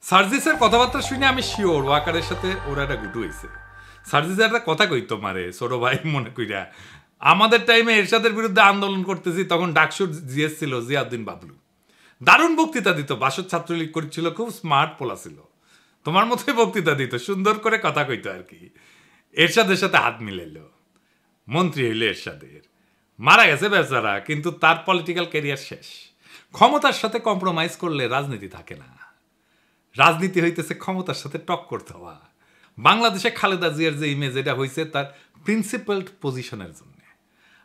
সার্জিসের কথাবার্তা শুনে আমি শিওর ওয়াকারের সাথে ওরা একটা গুটু হয়েছে। সার্জিস একটা কথা কইতো মারে ছোট ভাই মনে কইরা, আমাদের টাইমে এরশাদের বিরুদ্ধে আন্দোলন করতেছি তখন ডাকসুর জিএস ছিল জিয়াউদ্দিন বাবলু, দারুণ বক্তৃতা দিত, বাসদ ছাত্রলীগ করেছিল, খুব স্মার্ট পোলা ছিল, তোমার মতোই বক্তৃতা দিত, সুন্দর করে কথা কইতো আর কি। এরশাদের সাথে হাত মিলাইল, মন্ত্রী হইল এরশাদের, মারা গেছে বেচারা, কিন্তু তার পলিটিক্যাল ক্যারিয়ার শেষ। ক্ষমতার সাথে কম্প্রোমাইজ করলে রাজনীতি থাকে না, রাজনীতি হইতেছে ক্ষমতার সাথে টক্কর দেওয়া। বাংলাদেশে খালেদা জিয়ার যে ইমেজ এটা হয়েছে তার প্রিন্সিপালড পজিশনের জন্য,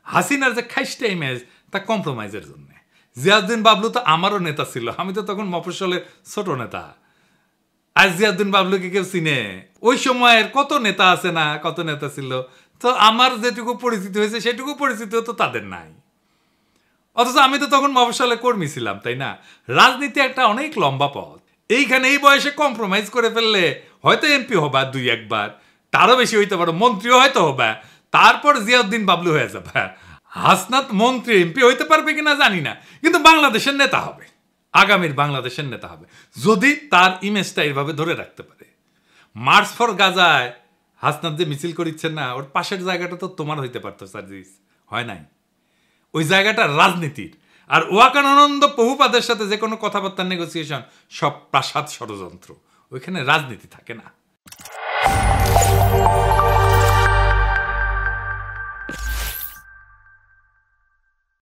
হাসিনার যে খাইস্টা ইমেজ তা কম্প্রোমাইজের জন্য। জিয়াউদ্দিন বাবলু তো আমারও নেতা ছিল, আমি তো তখন মফস্বলের ছোট নেতা। আর জিয়াউদ্দিন বাবলুকে কেউ চিনে? ওই সময়ের কত নেতা আছে না, কত নেতা ছিল, তো আমার যেটুকু পরিচিতি হয়েছে সেটুকু পরিচিতি তো তাদের নাই। অথচ আমি তো তখন মফস্বলে কর্মী ছিলাম, তাই না? রাজনীতি একটা অনেক লম্বা পথ, এইখানে এই বয়সে কম্প্রোমাইজ করে ফেললে হয়তো এমপি হবা দুই একবার, তারও বেশি হইতে পারো, মন্ত্রীও হয়তো হবা, তারপর জিয়াউদ্দিন বাবলু হয়ে যাবে। হাসনাত মন্ত্রী এমপি হইতে পারবে কিনা জানি না, কিন্তু বাংলাদেশের নেতা হবে, আগামীর বাংলাদেশের নেতা হবে, যদি তার ইমেজটা এইভাবে ধরে রাখতে পারে। মার্চ ফর গাজায় হাসনাত যে মিছিল করিচ্ছেন না, ওর পাশের জায়গাটা তো তোমার হইতে পারতো সার্জিস, হয় নাই? ওই জায়গাটা রাজনীতির। আর ওয়াকার আনন্দ বহুপাদের সাথে যে কোনো কথাবার্তার নেগোসিয়েশন সব প্রাসাদ ষড়যন্ত্র, ওইখানে রাজনীতি থাকে না।